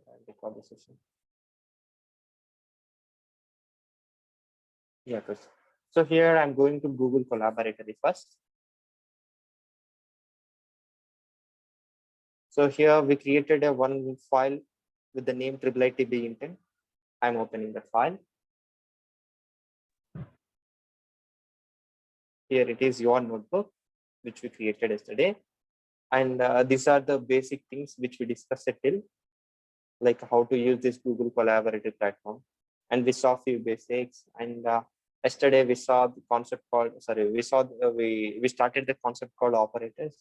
I'll record the session. Yeah, good. So here I'm going to Google Collaboratory first. So here we created a one file with the name IIITB intent. I'm opening the file. Here it is your notebook, which we created yesterday. And these are the basic things which we discussed till, like how to use this Google Collaborative platform. And we saw few basics. And yesterday we saw the concept called, we started the concept called operators.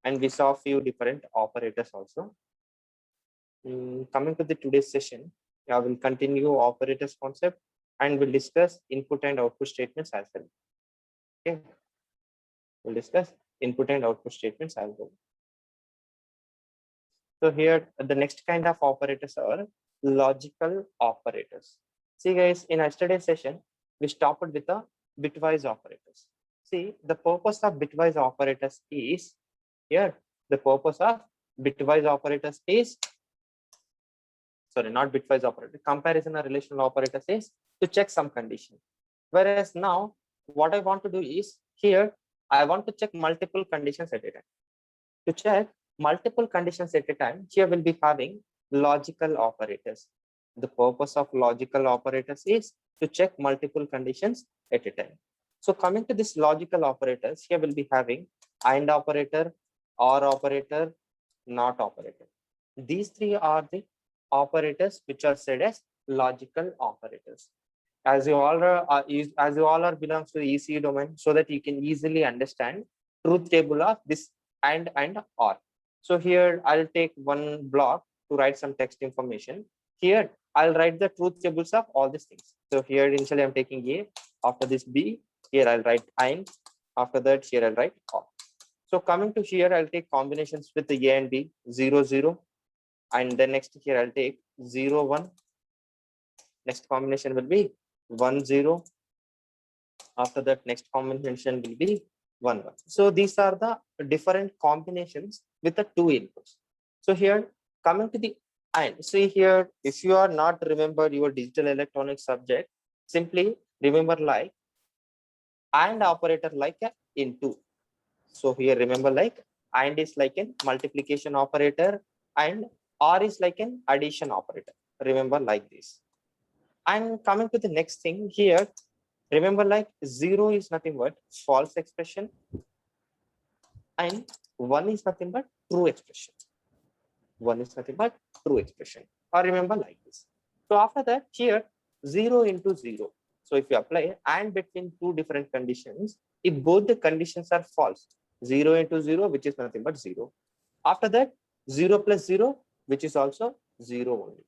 And we saw a few different operators also. Coming to the today's session, I will continue operators concept and we'll discuss input and output statements as well. Okay, we'll discuss input and output statements as well. So here the next kind of operators are logical operators. See guys, in yesterday's session, we stopped with the bitwise operators. See, the purpose of bitwise operators is here. The purpose of bitwise operators is, sorry, not bitwise operator, comparison or relational operators is to check some condition. Whereas now, what I want to do is here, I want to check multiple conditions at a time. To check multiple conditions at a time, here we'll be having logical operators. The purpose of logical operators is to check multiple conditions at a time. So coming to this logical operators, here we'll be having AND operator, OR operator, NOT operator. These three are the operators which are said as logical operators. As you all are belongs to the ECE domain, so that you can easily understand truth table of this AND OR. So here I'll take one block to write some text information. Here I'll write the truth tables of all these things. So here initially I'm taking A, after this B, here I'll write AND, after that here I'll write OR. So coming to here, I'll take combinations with the A and B, 0, 0. And then next here I'll take 0, 1. Next combination will be 1, 0. After that, next combination will be 1, 1. So these are the different combinations with the two inputs. So here coming to the AND, see here, if you are not remembered your digital electronics subject, simply remember like AND operator like a into. So here remember like AND is like a multiplication operator and OR is like an addition operator. Remember like this. And coming to the next thing here, remember like 0 is nothing but false expression and 1 is nothing but true expression. 1 is nothing but true expression. Or remember like this. So after that here 0 into 0. So if you apply AND between two different conditions, if both the conditions are false, 0 into 0, which is nothing but 0. After that 0 plus 0, which is also 0 only.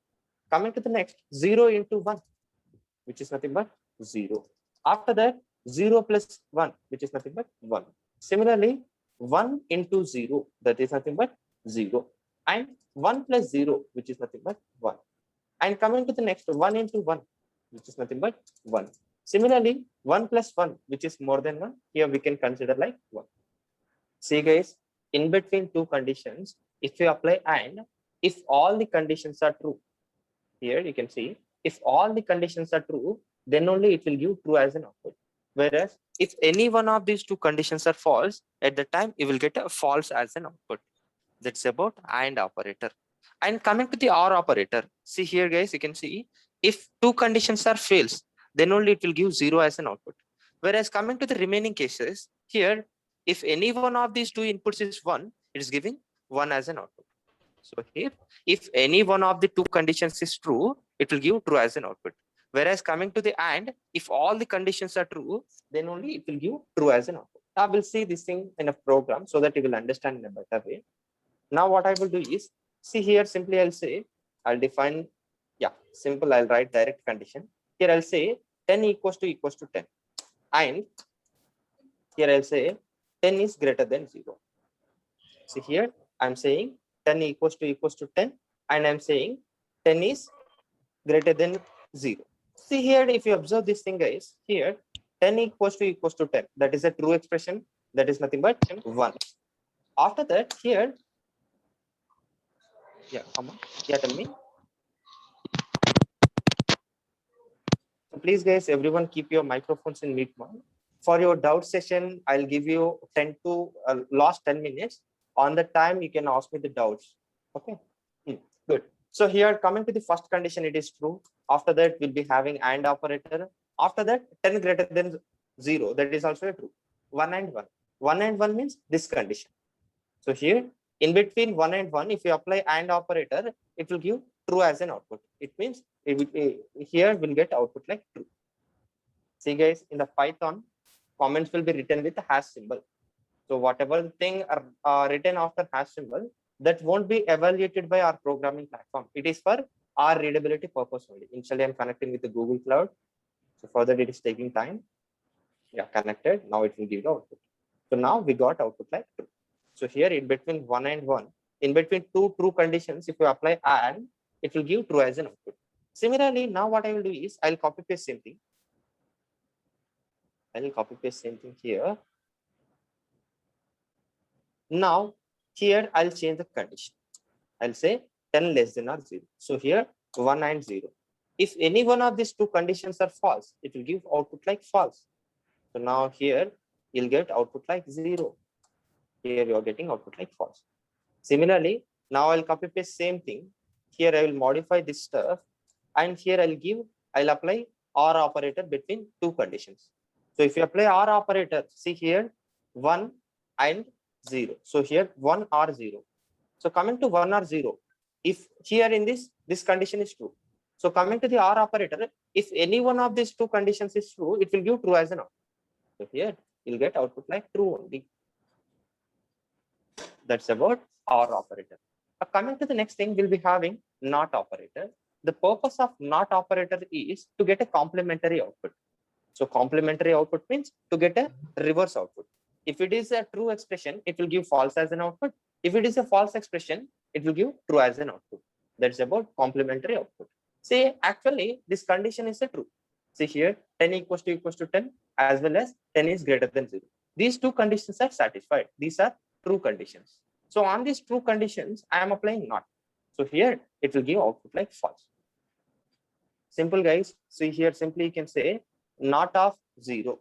Coming to the next 0 into 1, which is nothing but 0. After that 0 plus 1, which is nothing but 1. Similarly 1 into 0, that is nothing but 0. And 1 plus 0, which is nothing but 1. And coming to the next 1 into 1, which is nothing but 1. Similarly 1 plus 1, which is more than 1, here we can consider like 1. See guys, in between two conditions, if you apply AND, if all the conditions are true, here you can see, if all the conditions are true, then only it will give true as an output. Whereas if any one of these two conditions are false, at the time you will get a false as an output. That's about AND operator. And coming to the OR operator, see here guys, you can see if two conditions are false, then only it will give 0 as an output. Whereas coming to the remaining cases, here if any one of these two inputs is 1, it is giving 1 as an output. So here, if any one of the two conditions is true, it will give true as an output. Whereas coming to the AND, if all the conditions are true, then only it will give true as an output. I will see this thing in a program so that you will understand in a better way. Now what I will do is, see here, simply I'll say, I'll define, simple, I'll write direct condition. Here I'll say 10 equals to 10. And here I'll say 10 is greater than 0. See here, I'm saying 10 equals to 10 and I'm saying 10 is greater than 0. See here, if you observe this thing guys, here 10 equals to 10, that is a true expression, that is nothing but 1. After that here, come on, tell me. please guys, everyone keep your microphones in mute mode. For your doubt session, I'll give you 10 to last 10 minutes. On the time, you can ask me the doubts. Okay, good. So here, coming to the first condition, it is true. After that, we'll be having AND operator. After that, 10 greater than 0. That is also true. 1 and 1. 1 and 1 means this condition. So here, in between 1 and 1, if you apply AND operator, it will give true as an output. It means it will, here we'll get output like true. See guys, in the Python, comments will be written with a hash symbol. So whatever thing are written after hash symbol, that won't be evaluated by our programming platform. It is for our readability purpose only. Initially, I'm connecting with the Google Cloud. So for that, it is taking time. Yeah, connected. Now it will give the output. So now we got output like true. So here in between 1 and 1, in between two true conditions, if you apply AND, it will give true as an output. Similarly, now what I will do is I'll copy paste same thing. I will copy paste same thing here. Now here I'll change the condition. I'll say 10 less than or 0. So here 1 and 0. If any one of these two conditions are false, it will give output like false. So now here you'll get output like 0. Here you are getting output like false. Similarly, now I'll copy paste same thing. Here I will modify this stuff, and here I'll apply OR operator between two conditions. So if you apply OR operator, see here 1 and 0. So here 1 or 0. So coming to 1 or 0, if here in this condition is true. So coming to the OR operator, if any one of these two conditions is true, it will give true as an output. So here you'll get output like true only. That's about OR operator. Coming to the next thing, we'll be having NOT operator. The purpose of NOT operator is to get a complementary output. So complementary output means to get a reverse output. If it is a true expression, it will give false as an output. If it is a false expression, it will give true as an output. That's about complementary output. See, actually, this condition is a true. See here, 10 equals to 10, as well as 10 is greater than 0. These two conditions are satisfied. These are true conditions. So on these true conditions, I am applying NOT. So here, it will give output like false. Simple, guys. See here, simply you can say NOT of 0.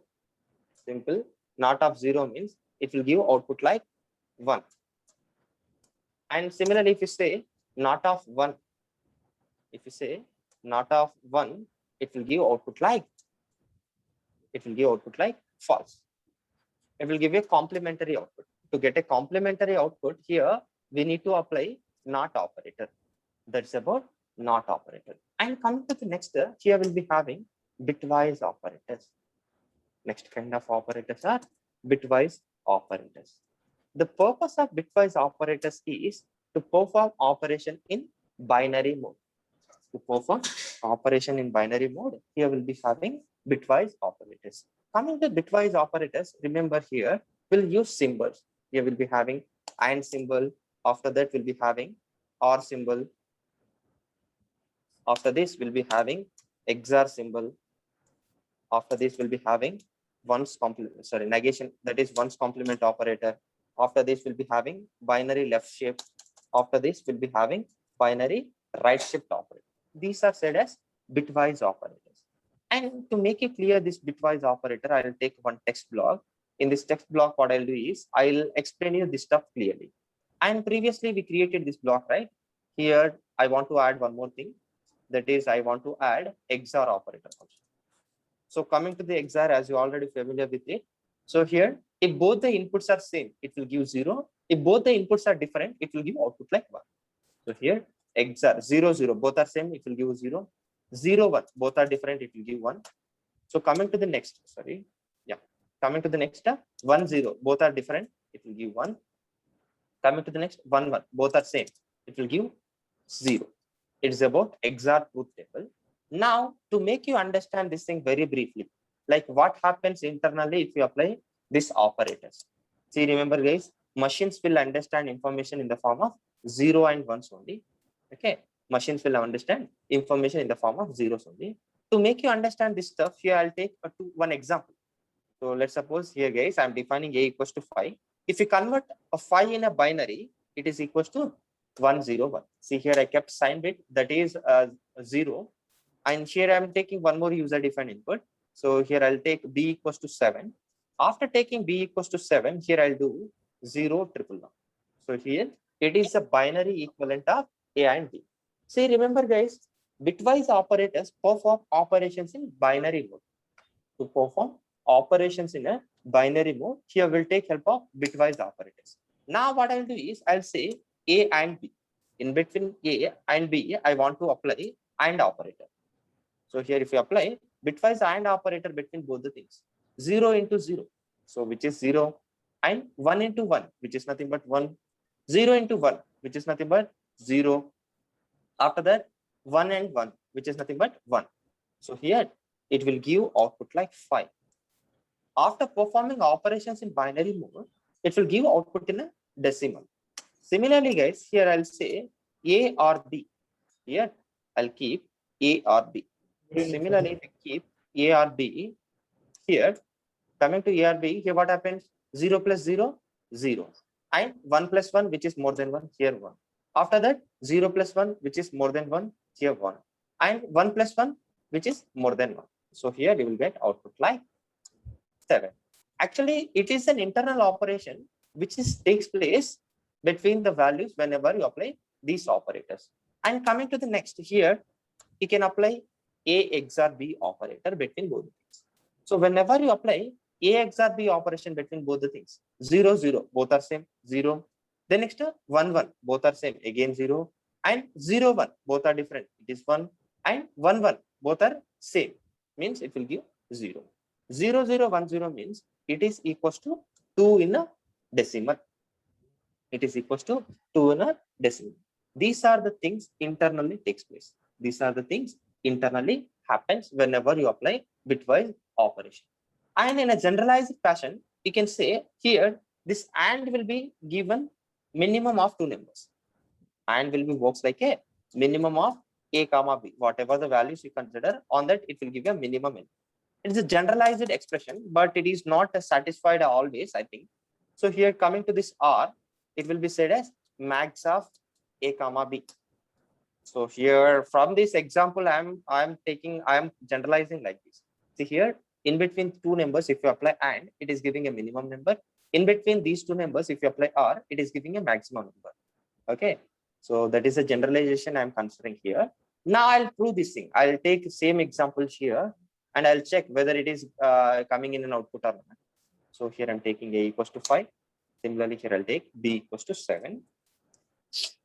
Simple. NOT of 0 means it will give output like 1. And similarly, if you say NOT of 1, if you say NOT of 1, it will give output like false. It will give you a complementary output. To get a complementary output here, we need to apply NOT operator. That's about NOT operator. And coming to the next, here we'll be having bitwise operators. Next kind of operators are bitwise operators. The purpose of bitwise operators is to perform operation in binary mode. To perform operation in binary mode, here we'll be having bitwise operators. Coming to bitwise operators, remember here we'll use symbols. Here we'll be having AND symbol. After that, we'll be having OR symbol. After this, we'll be having XOR symbol. After this, we'll be having negation, that is one's complement operator. After this, we'll be having binary left shift. After this, we'll be having binary right shift operator. These are said as bitwise operators. And to make it clear, this bitwise operator, I'll take one text block. In this text block, what I'll do is I'll explain you this stuff clearly. And previously, we created this block, right? Here, I want to add one more thing. That is, I want to add XOR operator also. So coming to the XOR, as you're already familiar with it. So here, if both the inputs are same, it will give 0. If both the inputs are different, it will give output like 1. So here, XOR 0, 0, both are same, it will give 0. 0, 1, both are different, it will give 1. So coming to the next, coming to the next, 1, 0, both are different, it will give 1. Coming to the next, 1, 1, both are same, it will give 0. It is about XOR truth table. Now, to make you understand this thing very briefly, like what happens internally if you apply these operators. See, remember guys, machines will understand information in the form of 0 and 1s only. Okay, machines will understand information in the form of zeros only. To make you understand this stuff, here I'll take one example. So let's suppose here guys, I'm defining a equals to 5. If you convert a 5 in a binary, it is equals to 1, 0, 1. See here, I kept sign bit, that is 0. And here I'm taking one more user defined input. So here I'll take b equals to 7. After taking b equals to 7, here I'll do 0 triple 1. So here it is a binary equivalent of a and b. See, remember guys, bitwise operators perform operations in binary mode. To perform operations in a binary mode, here we'll take help of bitwise operators. Now what I'll do is I'll say a and b. In between a and b, I want to apply AND operator. So here if you apply bitwise AND operator between both the things, 0 into 0, so which is 0, and 1 into 1, which is nothing but 1, 0 into 1, which is nothing but 0. After that, 1 and 1, which is nothing but 1. So here it will give output like 5. After performing operations in binary mode, it will give output in a decimal. Similarly, guys, here I'll say A or B. Here I'll keep A or B. Similarly, if I keep A or B, here coming to A or B, here what happens? 0 plus 0, 0. And 1 plus 1, which is more than 1, here 1. After that, 0 plus 1, which is more than 1, here 1. And 1 plus 1, which is more than 1. So here you will get output like 7. Actually, it is an internal operation which takes place between the values whenever you apply these operators. And coming to the next, here you can apply A XOR B operator between both the things. So whenever you apply A XOR B operation between both the things, 0 0, both are same, 0. Then next 1 1, both are same, again 0. And 0 1, both are different, it is 1. And 1 1, both are same, means it will give 0. 0 0 1 0 means it is equals to 2 in a decimal. It is equals to 2 in a decimal. These are the things internally takes place. These are the things internally happens whenever you apply bitwise operation. And in a generalized fashion, you can say here this AND will be given minimum of 2 numbers. AND will be works like a minimum of A comma B. Whatever the values you consider, on that it will give you a minimum. It is a generalized expression, but it is not satisfied always, I think. So here coming to this R, it will be said as max of A comma B. So here from this example, I'm generalizing like this. See here, in between two numbers, if you apply AND, it is giving a minimum number. In between these two numbers, if you apply R, it is giving a maximum number. Okay. So that is a generalization I'm considering here. Now I'll prove this thing. I'll take the same example here and I'll check whether it is coming in an output or not. So here I'm taking A equals to 5. Similarly, here I'll take B equals to 7.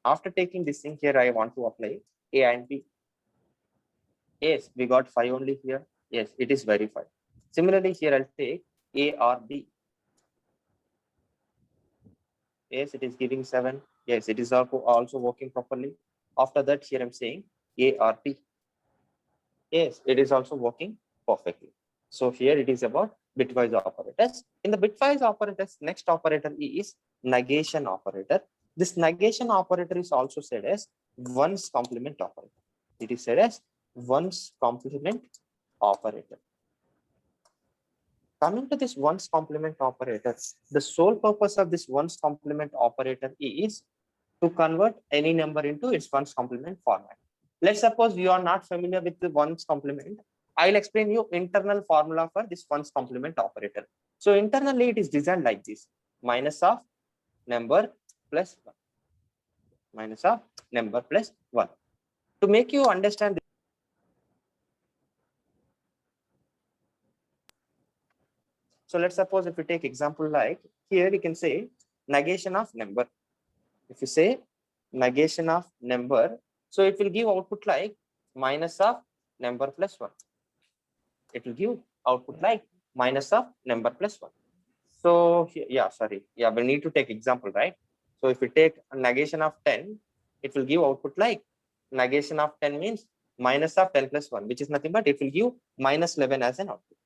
After taking this thing here, I want to apply A and B. Yes, we got 5 only here. Yes, it is verified. Similarly, here I'll take A or B. Yes, it is giving 7. Yes, it is also working properly. After that, here I'm saying A or B. Yes, it is also working perfectly. So here it is about bitwise operators. In the bitwise operators, next operator is negation operator. This negation operator is also said as ones complement operator. It is said as ones complement operator. Coming to this ones complement operator, the sole purpose of this ones complement operator is to convert any number into its ones complement format. Let's suppose you are not familiar with the ones complement. I'll explain you internal formula for this ones complement operator. So internally it is designed like this: minus of number plus 1. Minus of number plus 1. To make you understand, so let's suppose if we take example like here, you can say negation of number. If you say negation of number, so it will give output like minus of number plus 1. It will give output like minus of number plus 1. So yeah, sorry. Yeah, we need to take example, right? So if we take a negation of 10, it will give output like negation of 10 means minus of 10 plus 1, which is nothing but it will give minus 11 as an output.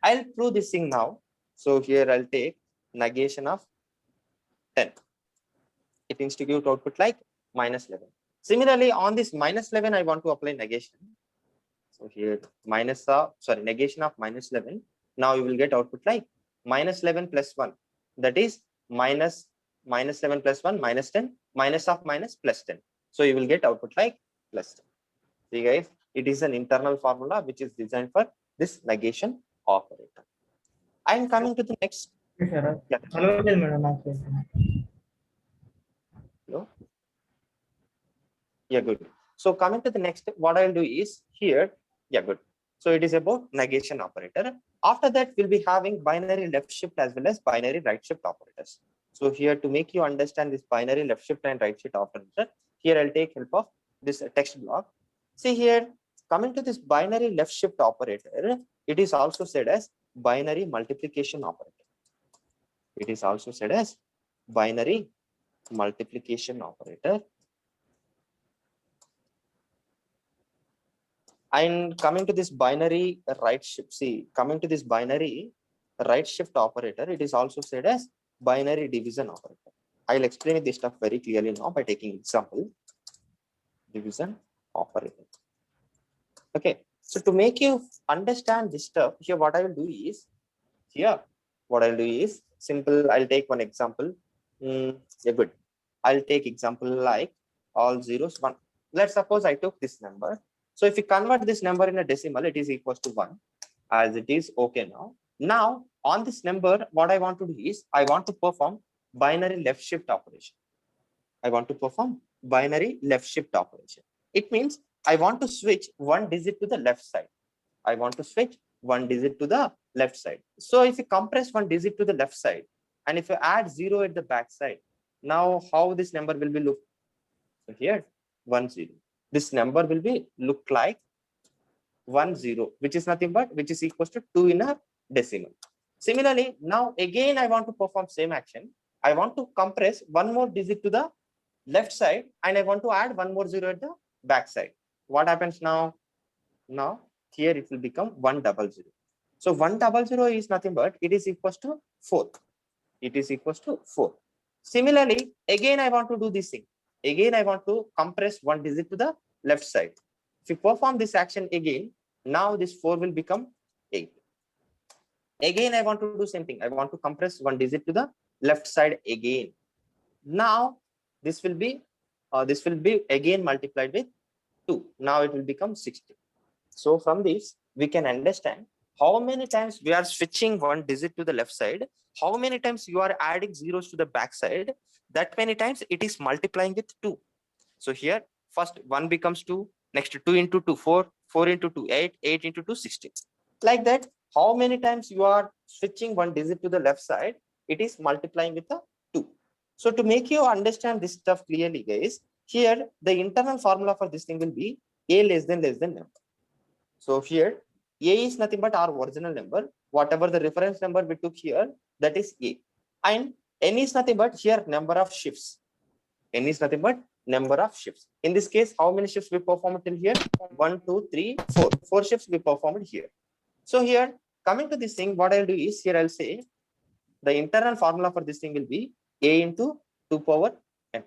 I'll prove this thing now. So here I'll take negation of 10. It needs to give output like minus 11. Similarly, on this minus 11, I want to apply negation. So here negation of minus 11. Now you will get output like minus 11 plus 1. That is minus 7 plus 1 minus 10, minus of minus plus 10. So you will get output like plus 10. See guys, It is an internal formula which is designed for this negation operator. I am coming to the next. Yeah. No? Yeah, good. So coming to the next, what I'll do is here, yeah, good. So it is about negation operator. After that, we'll be having binary left shift as well as binary right shift operators. So here to make you understand this binary left shift and right shift operator, here I'll take help of this text block. See here, coming to this binary left shift operator, it is also said as binary multiplication operator. It is also said as binary multiplication operator. And coming to this binary right shift, see, coming to this binary right shift operator, it is also said as binary division operator. I'll explain this stuff very clearly now by taking example. Division operator. Okay, so to make you understand this stuff, here what I will do is, simple. I'll take one example. Yeah, good. I'll take example like all zeros, 1. Let's suppose I took this number. So if you convert this number in a decimal, it is equals to 1 as it is. Okay, now. Now on this number, what I want to do is I want to perform binary left shift operation. I want to perform binary left shift operation. It means I want to switch one digit to the left side. I want to switch one digit to the left side. So if you compress one digit to the left side, and if you add 0 at the back side, now how this number will be look? So here 1 0. This number will be look like 1 0, which is nothing but which is equals to 2 in a decimal. Similarly, now again I want to perform same action. I want to compress one more digit to the left side, and I want to add one more 0 at the back side. What happens now? Now here it will become 100. So 100 is nothing but it is equals to 4. It is equals to 4. Similarly, again I want to do this thing. Again I want to compress one digit to the left side. If you perform this action again, now this 4 will become 8. Again I want to do same thing. I want to compress one digit to the left side again. Now this will be again multiplied with 2. Now it will become 60. So from this, we can understand how many times we are switching one digit to the left side, how many times you are adding zeros to the back side, that many times it is multiplying with 2. So here, first 1 becomes 2, next 2 into 2, 4, 4 into 2, 8, 8 into 2, 16. Like that, how many times you are switching one digit to the left side, it is multiplying with a 2. So to make you understand this stuff clearly, guys, here the internal formula for this thing will be a less than number. So here, a is nothing but our original number. Whatever the reference number we took here, that is a. And n is nothing but here number of shifts. N is nothing but number of shifts. In this case, how many shifts we performed till here? 1, 2, 3, 4. 4 shifts we performed here. So here, coming to this thing, what I'll do is here I'll say the internal formula for this thing will be a into 2 power n.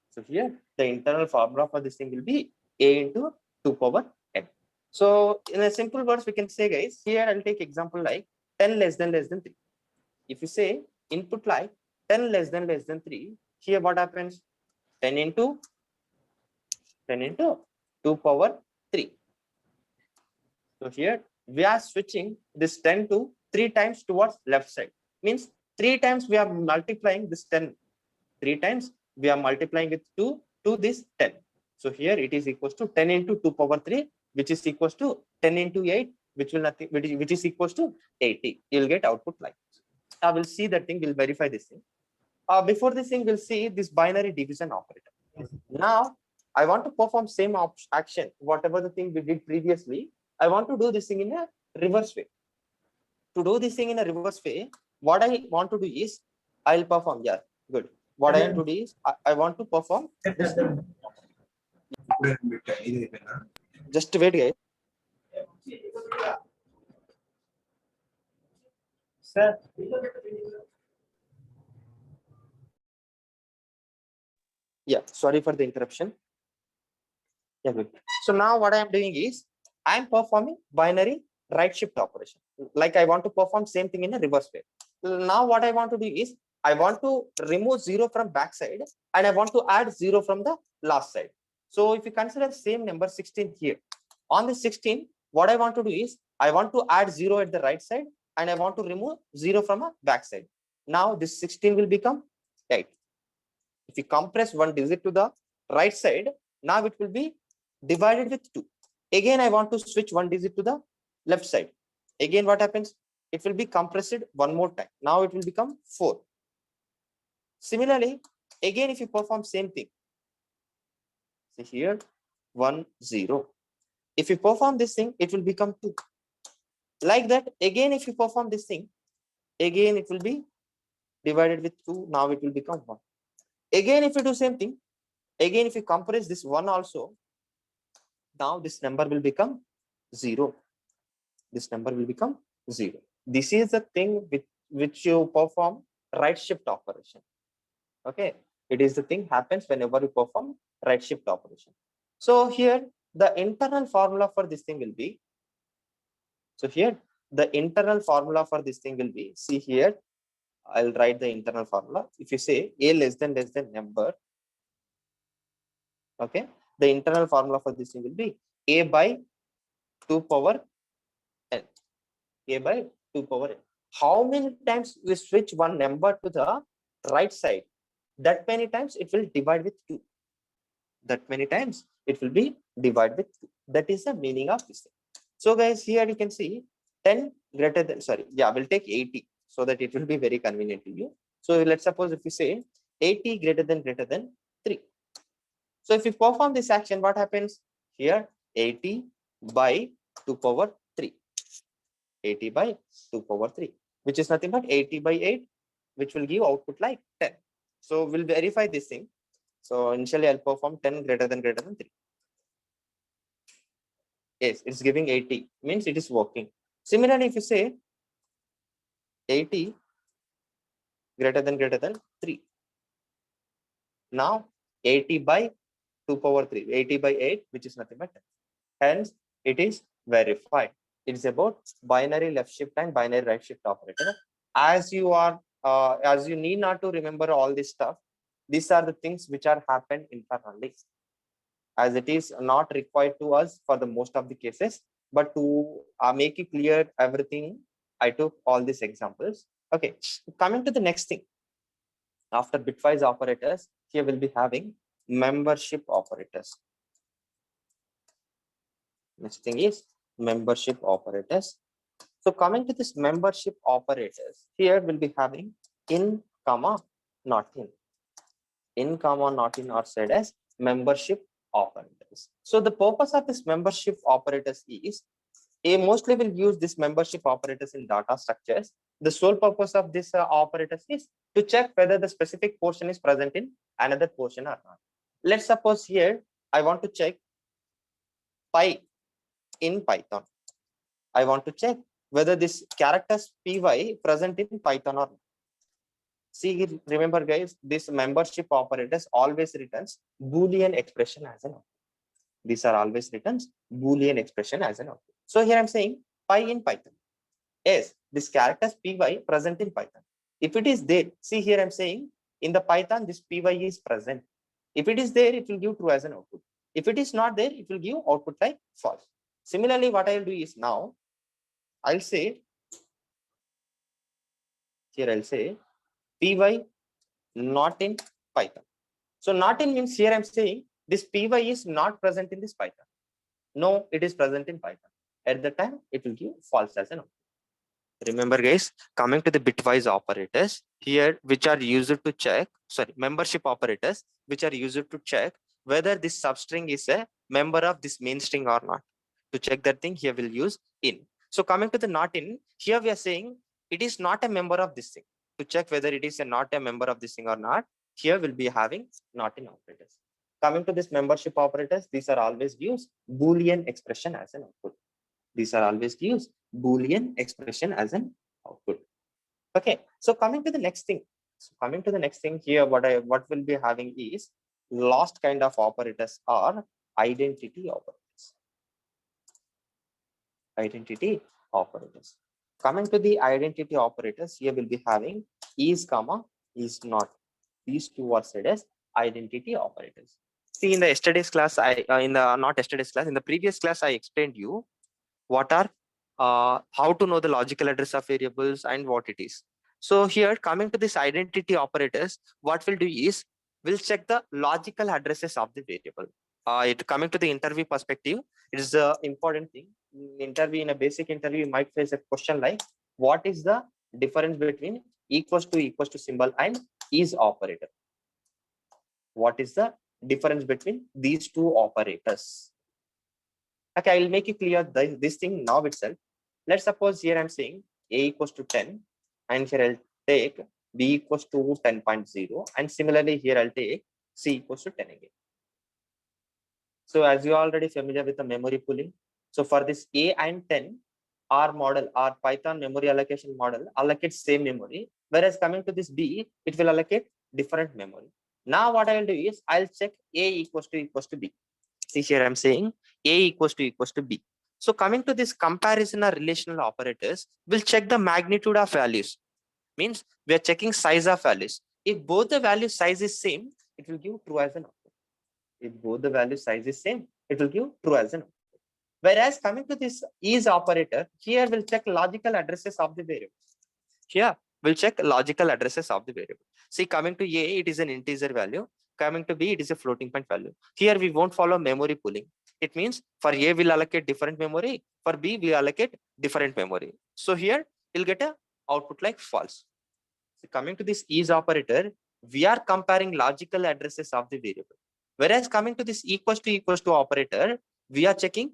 So here, the internal formula for this thing will be a into 2 power n. So in a simple words, we can say, guys, here I'll take example like 10 less than 3. If you say input like 10 less than 3, here what happens? 10 into 2 power 3. So here we are switching this 10 to 3 times towards left side. Means 3 times we are multiplying this 10. 3 times we are multiplying with 2 to this 10. So here it is equals to 10 into 2 power 3, which is equals to 10 into 8, which is equals to 80. You'll get output like this. I will see that thing, we'll verify this thing. Before this thing, we'll see this binary division operator. Now, I want to perform same action, whatever the thing we did previously. I want to do this thing in a reverse way. To do this thing in a reverse way, what I want to do is, I'll perform, yeah, good. What I want to do is, I want to perform this thing. Just wait, guys. Sir. Yeah, sorry for the interruption. Yeah, good. So now what I am doing is, I am performing binary right shift operation. Like I want to perform same thing in a reverse way. Now what I want to do is, I want to remove 0 from back side and I want to add 0 from the last side. So if you consider the same number 16 here, On the 16, what I want to do is I want to add 0 at the right side and I want to remove 0 from a back side. Now this 16 will become 8. If you compress one digit to the right side, now it will be divided with 2. Again, I want to switch one digit to the left side. Again, what happens? It will be compressed one more time. Now it will become 4. Similarly, again, if you perform same thing, see here, 1, 0. If you perform this thing, it will become 2. Like that, again, if you perform this thing, again, it will be divided with 2. Now it will become 1. Again, if you do same thing, again, if you compress this 1 also, now this number will become 0. This number will become 0. This is the thing which you perform right shift operation. Okay, it is the thing happens whenever you perform right shift operation. So here the internal formula for this thing will be, so here the internal formula for this thing will be, see here, I'll write the internal formula. If you say a less than number, okay, the internal formula for this thing will be a by 2 power n. A by 2 power n. How many times we switch one number to the right side, that many times it will divide with 2. That many times it will be divided with 2. That is the meaning of this thing. So guys, here you can see 10 greater than, sorry, yeah, we'll take 80 so that it will be very convenient to you. So let's suppose if you say 80 greater than 3. So if you perform this action, what happens? Here 80 by 2 power 3. 80 by 2 power 3, which is nothing but 80 by 8, which will give output like 10. So we'll verify this thing. So initially I'll perform 10 greater than 3. Yes, it's giving 80, means it is working. Similarly, if you say 80 greater than 3, now 80 by 2 power 3, 80 by 8, which is nothing but 10. Hence, it is verified. It is about binary left shift and binary right shift operator. As you need not to remember all this stuff, these are the things which are happened internally, as it is not required to us for the most of the cases. But to make it clear everything, I took all these examples. Okay, coming to the next thing. After bitwise operators, here we'll be having membership operators. Next thing is membership operators. So coming to this membership operators, here we'll be having in comma not in. In comma not in are said as membership operators. So the purpose of this membership operators is, mostly will use this membership operators in data structures. The sole purpose of this operators is to check whether the specific portion is present in another portion or not. Let's suppose here I want to check pi in Python. I want to check whether this characters py present in Python or not. See, remember guys, this membership operators always returns Boolean expression as an output. These are always returns Boolean expression as an output. So here I'm saying pi in Python. Yes, this characters py present in Python. If it is there, see here I'm saying in the Python this py is present. If it is there, it will give true as an output. If it is not there, it will give output like false. Similarly, what I'll do is now I'll say here I'll say py not in Python. So not in means here I'm saying this py is not present in this Python. No, it is present in Python. At the time, it will give false as an output. Remember guys, coming to the bitwise operators here, which are used to check, sorry, membership operators, which are used to check whether this substring is a member of this main string or not. To check that thing, here we'll use in. So coming to the not in, here we are saying it is not a member of this thing. To check whether it is not a member of this thing or not, here we'll be having not in operators. Coming to this membership operators, these are always used Boolean expression as an output. These are always used Boolean expression as an output. Okay, so coming to the next thing. So coming to the next thing here, what we'll be having is last kind of operators are identity operators. Identity operators. Coming to the identity operators, here we'll be having is comma is not. These two are said as identity operators. See, in the yesterday's class, not yesterday's class, in the previous class, I explained you what are how to know the logical address of variables and what it is. So here, coming to this identity operators, what we'll do is we'll check the logical addresses of the variable. It coming to the interview perspective, it is the important thing. In a basic interview, you might face a question like, what is the difference between equals to symbol and is operator? What is the difference between these two operators? Okay, I will make it clear this thing now itself. Let's suppose here I'm saying a equals to 10, and here I'll take b equals to 10.0, and similarly here I'll take c equals to 10 again. So as you are already familiar with the memory pooling, so for this a and 10, our model, our Python memory allocation model allocates same memory, whereas coming to this b, it will allocate different memory. Now what I will do is I'll check a equals to b. See here I'm saying a equals to b. So coming to this comparison or relational operators, we'll check the magnitude of values. Means we are checking size of values. If both the value size is same, it will give true as an output. If both the value size is same, it will give true as an output. Whereas coming to this is operator, here we'll check logical addresses of the variable. Here we'll check logical addresses of the variable. See, coming to a, it is an integer value. Coming to b, it is a floating point value. Here we won't follow memory pooling. It means for a we'll allocate different memory, for b we allocate different memory. So here you'll get a output like false. So coming to this is operator, we are comparing logical addresses of the variable. Whereas coming to this equals to operator, we are checking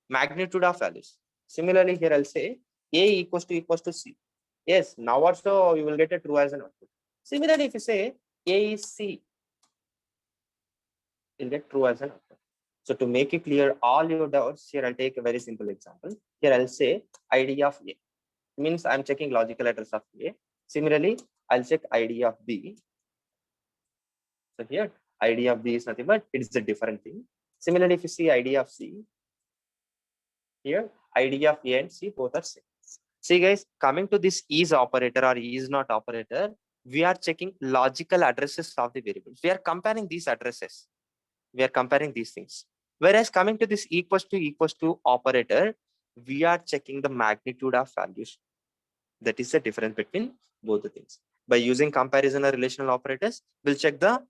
magnitude of values. Similarly, here I'll say a equals to c. Yes, now also you will get a true as an output. Similarly, if you say a is c, you'll get true as an output. So to make it clear all your doubts, here I'll take a very simple example. Here I'll say ID of a. Means I'm checking logical address of a. Similarly, I'll check ID of b. So here ID of b is nothing but it is a different thing. Similarly, if you see ID of c, here ID of a and c both are same. See guys, coming to this is operator or is not operator, we are checking logical addresses of the variables. We are comparing these addresses. We are comparing these things. Whereas coming to this equals to operator, we are checking the magnitude of values. That is the difference between both the things. By using comparison or relational operators, we'll check the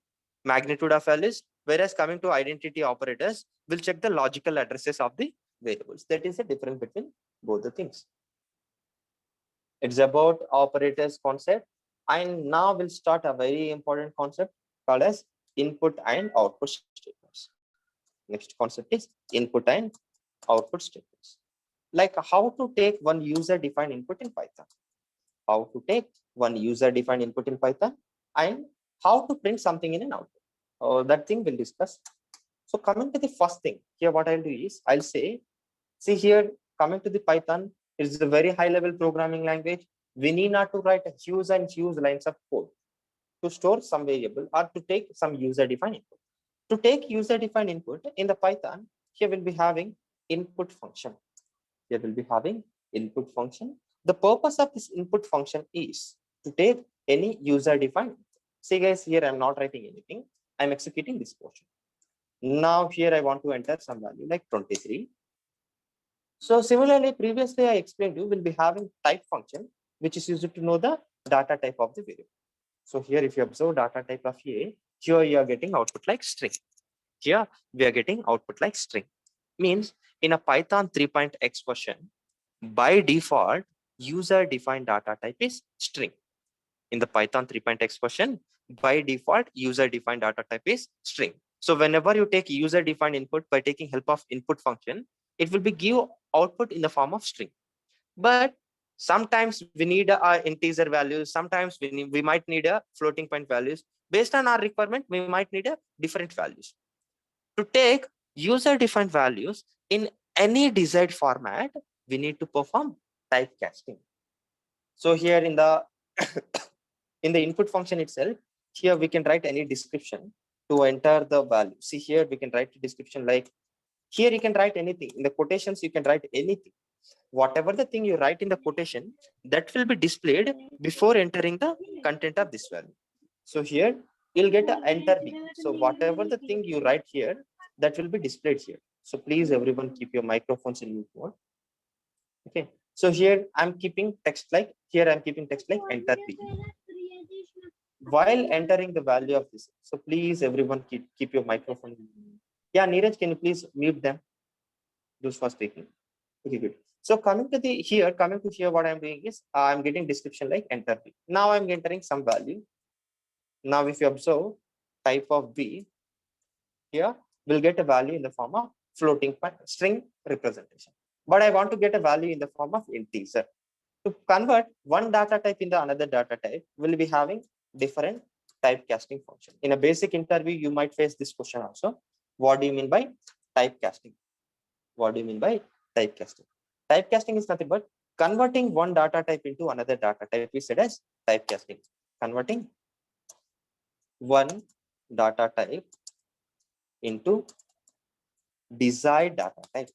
magnitude of values. Whereas coming to identity operators, we'll check the logical addresses of the variables. That is the difference between both the things. It's about operators concept. And now we'll start a very important concept called as input and output statements. Next concept is input and output statements. Like how to take one user-defined input in Python. How to take one user-defined input in Python and how to print something in an output. That thing we'll discuss. So coming to the first thing, here what I'll do is I'll say, see here, coming to the Python, it's a very high-level programming language. We need not to write a huge and huge lines of code to store some variable or to take some user-defined input. To take user-defined input in the Python, here we'll be having input function. Here we'll be having input function. The purpose of this input function is to take any user-defined. See guys, here I'm not writing anything. I'm executing this portion. Now here I want to enter some value like 23. So similarly, previously I explained you will be having type function, which is used to know the data type of the variable. So here, if you observe data type of a, here you are getting output like string. Here we are getting output like string. Means in a Python 3.x version, by default, user-defined data type is string. In the Python 3.x version, by default, user-defined data type is string. So whenever you take user-defined input by taking help of input function, it will be give output in the form of string. But sometimes we need integer values. Sometimes we might need a floating point values. Based on our requirement, we might need a different values. To take user-defined values in any desired format, we need to perform typecasting. So here in the in the input function itself, here we can write any description to enter the value. See here we can write a description like, here you can write anything. In the quotations, you can write anything. Whatever the thing you write in the quotation, that will be displayed before entering the content of this value. So here you'll get an enter B. So whatever the thing you write here, that will be displayed here. So please everyone keep your microphones in mute mode. Okay. So here I'm keeping text like, here I'm keeping text like enter B. While entering the value of this, so please everyone keep your microphone. Yeah, Neeraj, can you please mute them? Those for speaking. Okay, good. So coming to here, what I'm doing is I'm getting description like enter B. Now I'm entering some value. Now if you observe type of B, here we'll get a value in the form of floating point string representation. But I want to get a value in the form of integer. To convert one data type into another data type, we'll be having different typecasting function. In a basic interview, you might face this question also. What do you mean by typecasting? What do you mean by typecasting? Typecasting is nothing but converting one data type into another data type. We said as typecasting. Converting one data type into desired data type.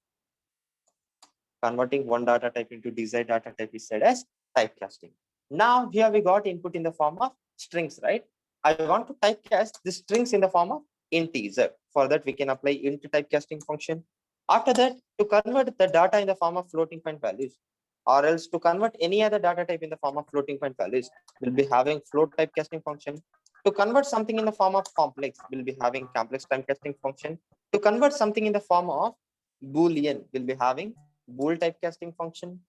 Converting one data type into desired data type is said as typecasting. Now here we got input in the form of strings, right? I want to typecast the strings in the form of integer. For that, we can apply int typecasting function. After that, to convert the data in the form of floating point values, or else to convert any other data type in the form of floating point values, we'll be having float typecasting function. To convert something in the form of complex, we'll be having complex typecasting function. To convert something in the form of Boolean, we'll be having bool typecasting function.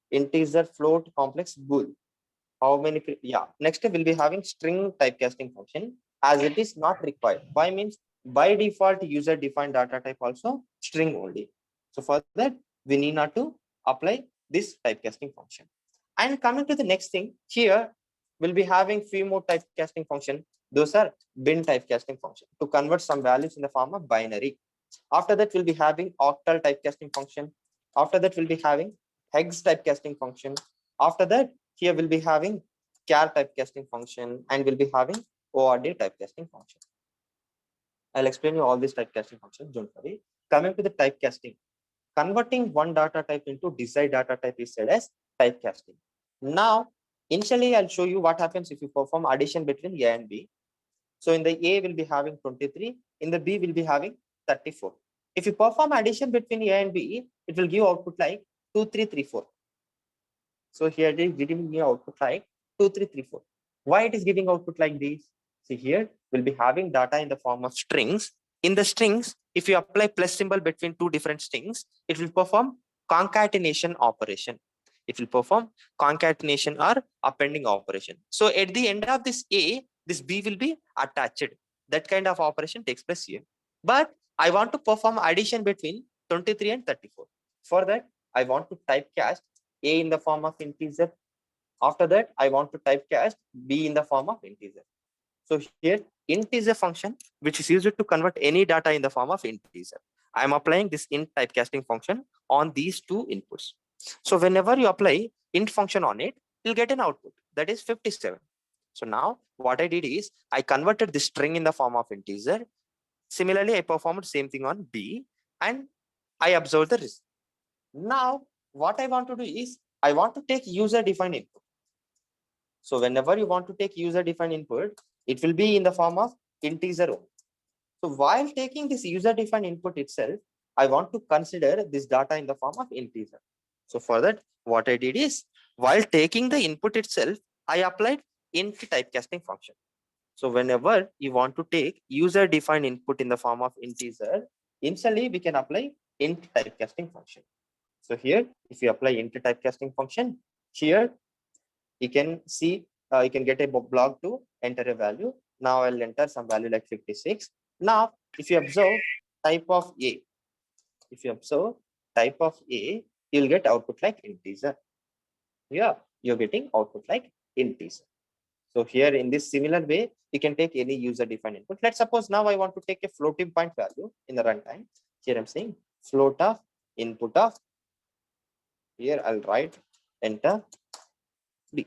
Integer, float, complex, bool. How many? Yeah. Next we'll be having string typecasting function, as it is not required. Why means by default user defined data type also string only. So for that we need not to apply this typecasting function. And coming to the next thing, here we'll be having few more typecasting function. Those are bin typecasting function to convert some values in the form of binary. After that we'll be having octal typecasting function. After that we'll be having hex typecasting function. After that, here we'll be having char typecasting function, and we'll be having ORD typecasting function. I'll explain you all these typecasting functions, don't worry. Coming to the typecasting, converting one data type into desired data type is said as typecasting. Now, initially I'll show you what happens if you perform addition between A and B. So in the A, we'll be having 23, in the B, we'll be having 34. If you perform addition between A and B, it will give output like 2, 3, 3, 4. So here it is giving me output like 2, 3, 3, 4. Why it is giving output like this? See here, we'll be having data in the form of strings. In the strings, if you apply plus symbol between two different strings, it will perform concatenation operation. It will perform concatenation or appending operation. So at the end of this A, this B will be attached. That kind of operation takes place here. But I want to perform addition between 23 and 34. For that, I want to typecast A in the form of integer. After that, I want to typecast B in the form of integer. So here, int is a function which is used to convert any data in the form of integer. I am applying this int typecasting function on these two inputs. So whenever you apply int function on it, you'll get an output that is 57. So now what I did is I converted this string in the form of integer. Similarly, I performed same thing on B and I observed the result. Now, what I want to do is I want to take user defined input. So whenever you want to take user defined input, it will be in the form of integer only. So while taking this user defined input itself, I want to consider this data in the form of integer. So for that, what I did is while taking the input itself, I applied int typecasting function. So whenever you want to take user defined input in the form of integer, initially we can apply int typecasting function. So here, if you apply int typecasting function, here you can see, you can get a block to enter a value. Now I'll enter some value like 56. Now, if you observe type of A, if you observe type of A, you'll get output like integer. Yeah, you're getting output like integer. So here in this similar way, you can take any user defined input. Let's suppose now I want to take a floating point value in the runtime. Here I'm saying float of input of, here I'll write enter B.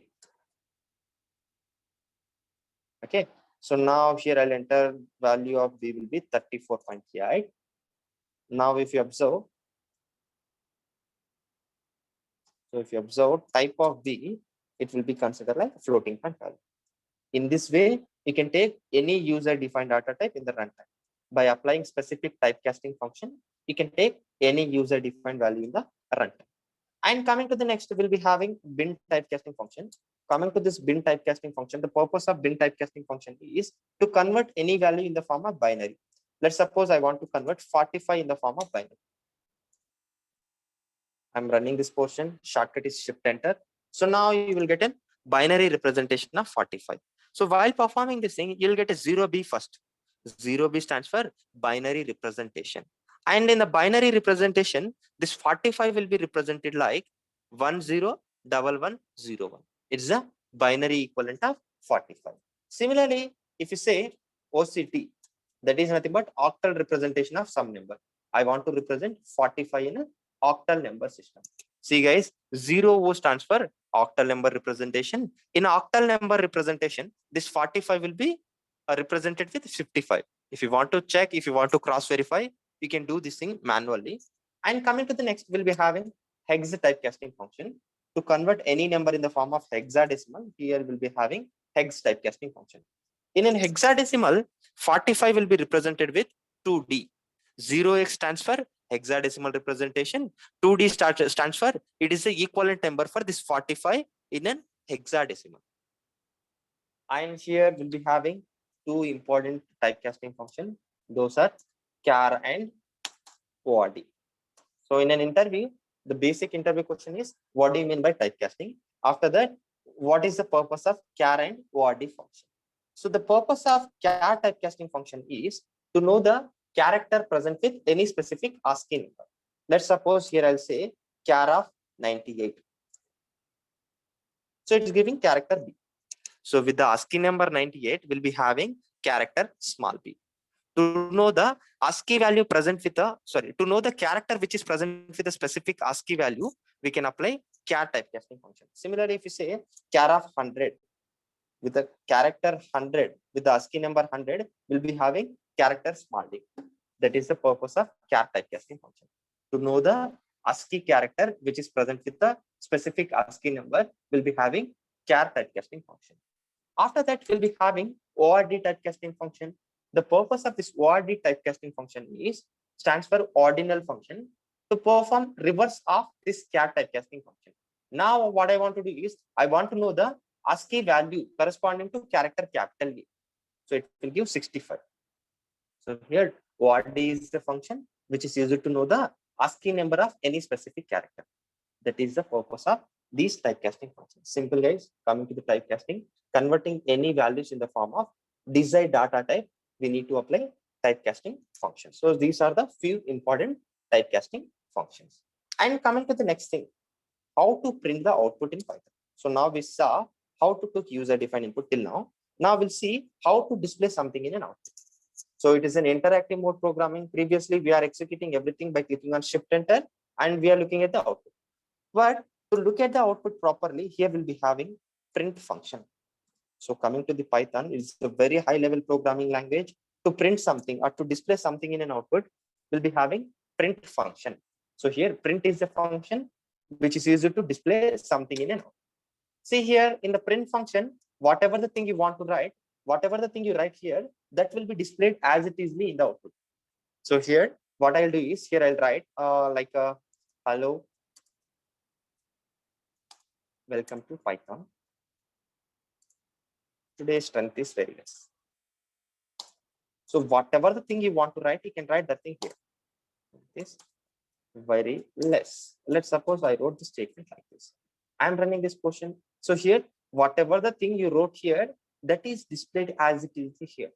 Okay. So now here I'll enter value of B will be 34.8. Now if you observe, so if you observe type of B, it will be considered like floating point value. In this way, you can take any user-defined data type in the runtime. By applying specific typecasting function, you can take any user-defined value in the runtime. And coming to the next, we'll be having bin typecasting function. Coming to this bin typecasting function, the purpose of bin typecasting function is to convert any value in the form of binary. Let's suppose I want to convert 45 in the form of binary. I'm running this portion, shortcut is shift enter. So now you will get a binary representation of 45. So while performing this thing, you'll get a 0B first. 0B stands for binary representation. And in the binary representation, this 45 will be represented like 101101. It's the binary equivalent of 45. Similarly, if you say OCT, that is nothing but octal representation of some number. I want to represent 45 in a octal number system. See guys, 0 stands for octal number representation. In octal number representation, this 45 will be represented with 55. If you want to check, if you want to cross verify, you can do this thing manually. And coming to the next, we'll be having hex typecasting function. To convert any number in the form of hexadecimal, here we'll be having hex typecasting function. In an hexadecimal, 45 will be represented with 2D. 0x stands for hexadecimal representation. 2D stands for it is the equivalent number for this 45 in an hexadecimal. And here we'll be having two important typecasting functions. Those are char and ORD. So in an interview, the basic interview question is, what do you mean by typecasting? After that, what is the purpose of char and ORD function? So the purpose of char typecasting function is to know the character present with any specific ASCII number. Let's suppose here I'll say char of 98. So it's giving character B. So with the ASCII number 98, we'll be having character small b. To know the ASCII value present with the, to know the character which is present with a specific ASCII value, we can apply char typecasting function. Similarly, if you say char of 100, with the character 100, with the ASCII number 100, we'll be having character small d. That is the purpose of char typecasting function. To know the ASCII character which is present with the specific ASCII number, we'll be having char typecasting function. After that, we'll be having ORD typecasting function. The purpose of this ORD typecasting function is stands for ordinal function, to perform reverse of this char typecasting function. Now, what I want to do is I want to know the ASCII value corresponding to character capital A. So it will give 65. So here ORD is the function which is used to know the ASCII number of any specific character. That is the purpose of these typecasting functions. Simple guys, coming to the typecasting, converting any values in the form of desired data type, we need to apply typecasting functions. So these are the few important typecasting functions. And coming to the next thing, how to print the output in Python. So now we saw how to took user-defined input till now. Now we'll see how to display something in an output. So it is an interactive mode programming. Previously, we are executing everything by clicking on Shift Enter, and we are looking at the output. But to look at the output properly, here we'll be having print function. So coming to the Python, it's a very high level programming language. To print something or to display something in an output, we'll be having print function. So here print is the function which is used to display something in an output. See here in the print function, whatever the thing you want to write, whatever the thing you write here, that will be displayed as it is in the output. So here, what I'll do is here I'll write hello, welcome to Python. Today's strength is very less. So whatever the thing you want to write, you can write that thing here. This very less. Let's suppose I wrote the statement like this. I'm running this portion. So here, whatever the thing you wrote here, that is displayed as it is here.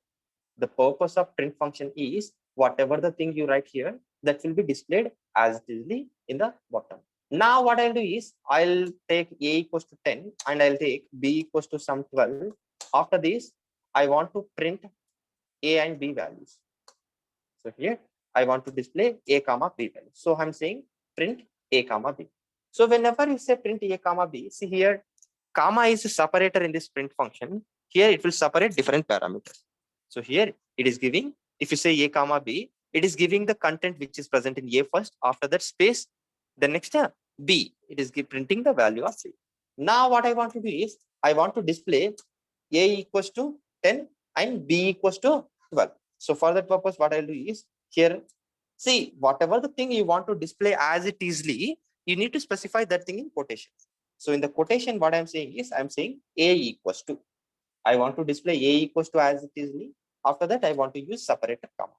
The purpose of print function is whatever the thing you write here, that will be displayed as it is in the bottom. Now what I'll do is I'll take A equals to 10 and I'll take B equals to some 12. After this, I want to print A and B values. So here I want to display A comma B values. So I'm saying print A comma B. So whenever you say print A comma B, see here, comma is a separator in this print function. Here it will separate different parameters. So here it is giving, if you say A comma B, it is giving the content which is present in A first. After that space, the next B, it is printing the value of B. Now what I want to do is I want to display A equals to 10, and b equals to 12. So for that purpose, what I'll do is here, see, whatever the thing you want to display as it isly, you need to specify that thing in quotation. So in the quotation, what I'm saying is I'm saying a equals to, I want to display a equals to as it isly. After that, I want to use separator comma.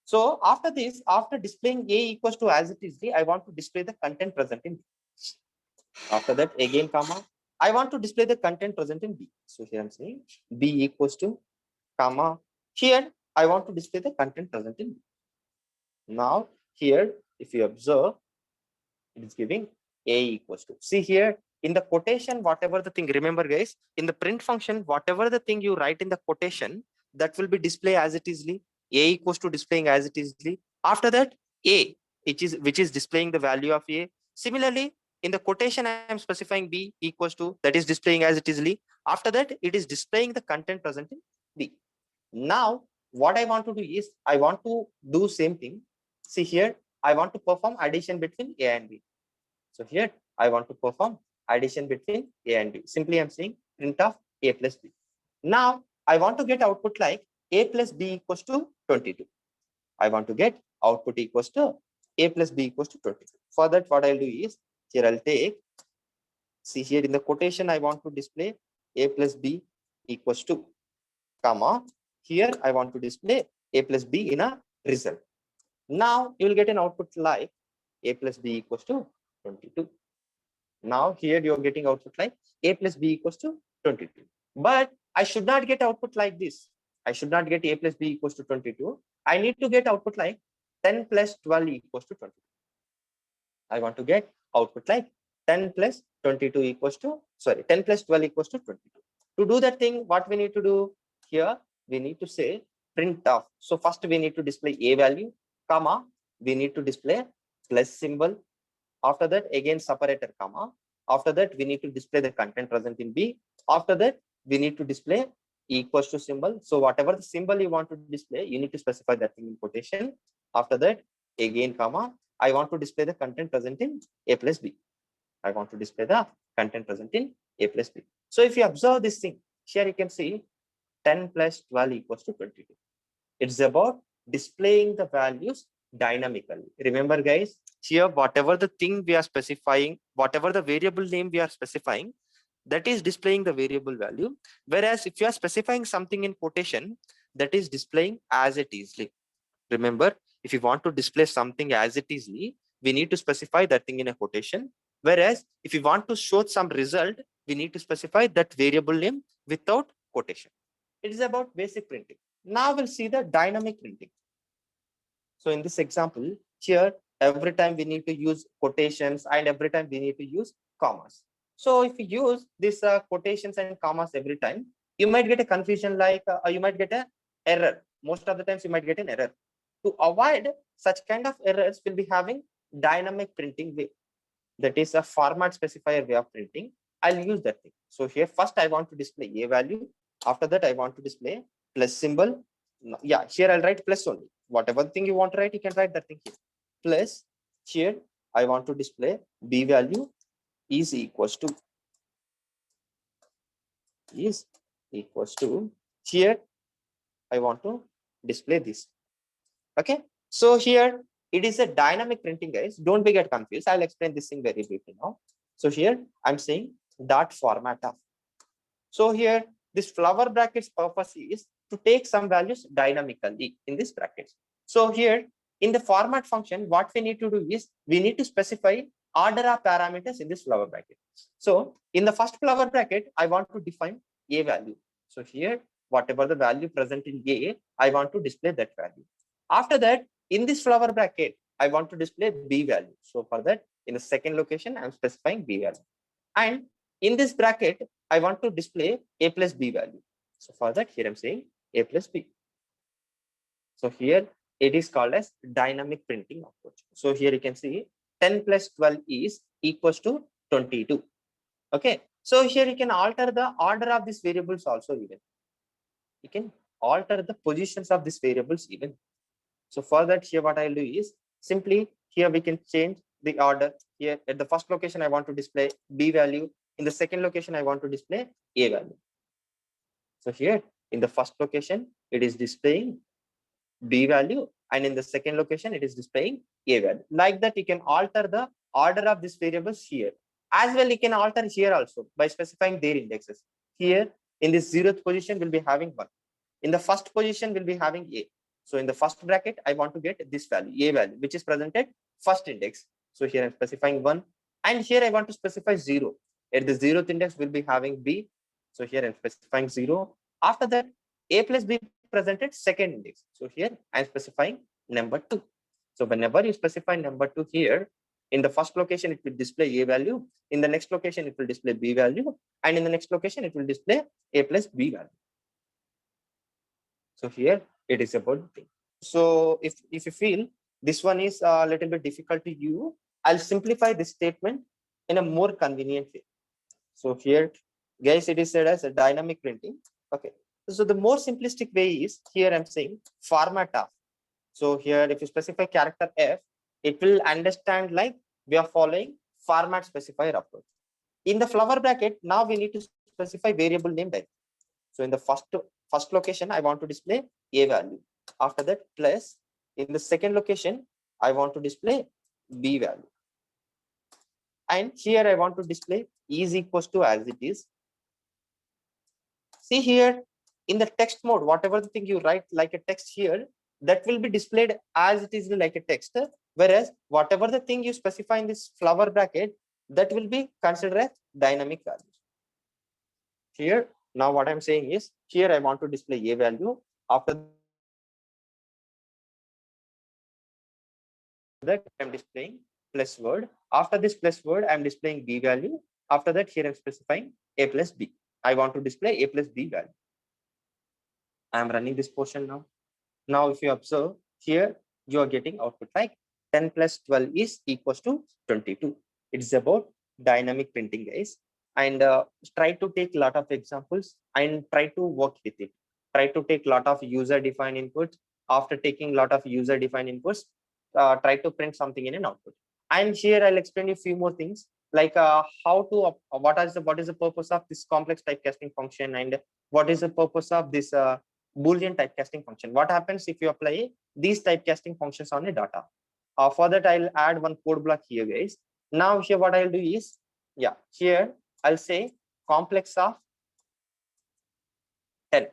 So after this, after displaying a equals to as it isly, I want to display the content present in B. After that, again comma, I want to display the content present in B. So here I'm saying b equals to comma. Here I want to display the content present in B. Now here, if you observe, it is giving a equals to. See here in the quotation, whatever the thing, remember guys, in the print function, whatever the thing you write in the quotation, that will be displayed as it isly. A equals to displaying as it isly. After that, a, which is displaying the value of a. Similarly, in the quotation, I am specifying b equals to, that is displaying as it isly. After that, it is displaying the content present in b. Now, what I want to do is I want to do same thing. See here, I want to perform addition between a and b. So here I want to perform addition between a and b. Simply I'm saying print of a plus b. Now I want to get output like a plus b equals to 22. I want to get output equals to a plus b equals to 22. For that, what I'll do is here I'll take, see here in the quotation, I want to display a plus b equals to comma. Here I want to display a plus b in a result. Now you will get an output like a plus b equals to 22. Now here you're getting output like a plus b equals to 22. But I should not get output like this. I should not get a plus b equals to 22. I need to get output like 10 plus 12 equals to 22. I want to get output like 10 plus 22 equals to, sorry, 10 plus 12 equals to 22. To do that thing, what we need to do here, we need to say print of. So first we need to display a value, comma, we need to display plus symbol. After that, again separator comma. After that, we need to display the content present in B. After that, we need to display equals to symbol. So whatever the symbol you want to display, you need to specify that thing in quotation. After that, again comma, I want to display the content present in A plus B. I want to display the content present in A plus B. So if you observe this thing, here you can see 10 plus 12 equals to 22. It's about displaying the values dynamically. Remember guys, here whatever the thing we are specifying, whatever the variable name we are specifying, that is displaying the variable value. Whereas if you are specifying something in quotation, that is displaying as it isly. Remember, if you want to display something as it isly, we need to specify that thing in a quotation. Whereas if you want to show some result, we need to specify that variable name without quotation. It is about basic printing. Now we'll see the dynamic printing. So in this example, here, every time we need to use quotations and every time we need to use commas. So if you use these quotations and commas every time, you might get a confusion like you might get an error. Most of the times you might get an error. To avoid such kind of errors, we'll be having dynamic printing way. That is a format specifier way of printing. I'll use that thing. So here first I want to display a value. After that I want to display plus symbol. Yeah, here I'll write plus only. Whatever thing you want to write, you can write that thing here. Plus here I want to display b value is equals to here I want to display this. Okay, so here it is a dynamic printing, guys. Don't be get confused. I'll explain this thing very briefly now. So here I'm saying dot format of. So here this flower brackets purpose is to take some values dynamically in this brackets. So here in the format function, what we need to do is we need to specify order of parameters in this flower bracket. So in the first flower bracket, I want to define a value. So here, whatever the value present in a, I want to display that value. After that, in this flower bracket, I want to display b value. So for that, in the second location, I'm specifying b value. And in this bracket, I want to display a plus b value. So for that, here I'm saying a plus b. So here it is called as dynamic printing approach. So here you can see 10 plus 12 is equals to 22. Okay. So here you can alter the order of these variables also even. You can alter the positions of these variables even. So for that, here what I'll do is simply here we can change the order. Here at the first location, I want to display b value. In the second location, I want to display a value. So here In the first location, it is displaying B value, and in the second location, it is displaying A value. Like that, you can alter the order of these variables here. As well, you can alter here also by specifying their indexes. Here, in this 0th position, we'll be having 1. In the first position, we'll be having A. So in the first bracket, I want to get this value, A value, which is presented first index. So here I'm specifying 1. And here I want to specify 0. At the 0th index, we'll be having B. So here I'm specifying 0. After that, A plus B presented second index. So here I'm specifying number 2. So whenever you specify number 2 here, in the first location, it will display A value. In the next location, it will display B value. And in the next location, it will display A plus B value. So here it is about thing. So if you feel this one is a little bit difficult to you, I'll simplify this statement in a more convenient way. So here, guys, it is said as a dynamic printing. Okay. So the more simplistic way is here I'm saying format of. So here, if you specify character F, it will understand like we are following format specifier approach. In the flower bracket, now we need to specify variable name type. So in the first location, I want to display A value. After that, plus in the second location, I want to display B value. And here I want to display is equals to as it is. See here in the text mode, whatever the thing you write like a text here, that will be displayed as it is like a text. Whereas whatever the thing you specify in this flower bracket, that will be considered as dynamic values. Here, now what I'm saying is here I want to display A value. After that, I'm displaying plus word. After this plus word, I'm displaying B value. After that, here I'm specifying A plus B. I want to display A plus B value. I'm running this portion now. Now, if you observe here, you are getting output like 10 plus 12 is equals to 22. It's about dynamic printing, guys. And try to take a lot of examples and try to work with it. Try to take a lot of user-defined inputs. After taking a lot of user-defined inputs, try to print something in an output. And here I'll explain you a few more things like how to what is the purpose of this complex typecasting function, and what is the purpose of this Boolean typecasting function. What happens if you apply these typecasting functions on a data? For that, I'll add one code block here, guys. Now here what I'll do is, yeah, here I'll say complex of 10.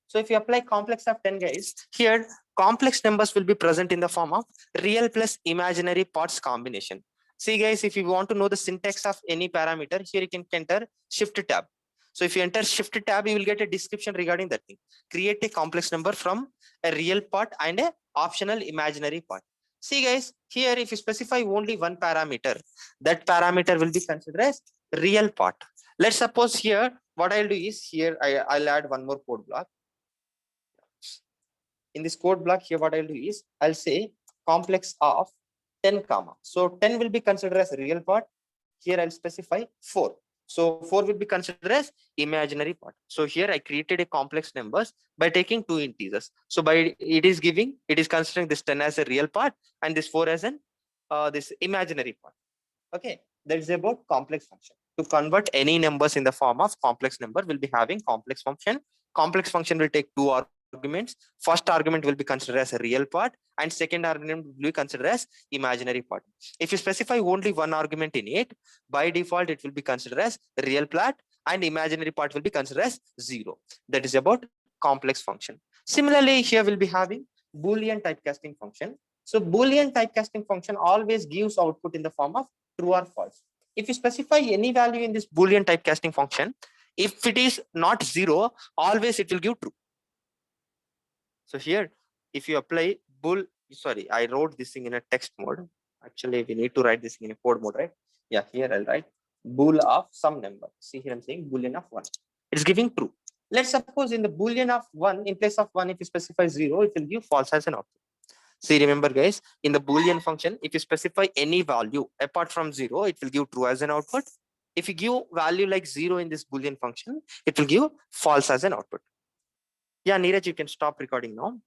So if you apply complex of 10, guys, here complex numbers will be present in the form of real plus imaginary parts combination. See, guys, if you want to know the syntax of any parameter, here you can enter shift tab. So if you enter shift tab, you will get a description regarding that thing. Create a complex number from a real part and a optional imaginary part. See, guys, here if you specify only one parameter, that parameter will be considered as real part. Let's suppose here, what I'll do is here, I'll add one more code block. In this code block here, what I'll do is I'll say complex of 10 comma. So 10 will be considered as a real part. Here I'll specify 4. So 4 will be considered as imaginary part. So here I created a complex numbers by taking two integers. So by it is considering this 10 as a real part and this 4 as an this imaginary part. Okay, that is about complex function. To convert any numbers in the form of complex number, we'll be having complex function. Complex function will take two arguments. First argument will be considered as a real part, and second argument will be considered as imaginary part. If you specify only one argument in it, by default it will be considered as real part, and imaginary part will be considered as 0. That is about complex function. Similarly, here we'll be having Boolean typecasting function. So Boolean typecasting function always gives output in the form of true or false. If you specify any value in this Boolean typecasting function, if it is not 0, always it will give true. So here, if you apply I wrote this thing in a text mode. Actually, we need to write this in a code mode, right? Yeah, here I'll write bool of some number. See here I'm saying Boolean of 1. It's giving true. Let's suppose in the Boolean of 1, in place of 1, if you specify 0, it will give false as an output. See, remember guys, in the Boolean function, if you specify any value apart from 0, it will give true as an output. If you give value like 0 in this Boolean function, it will give false as an output. Yeah, Neeraj, you can stop recording now.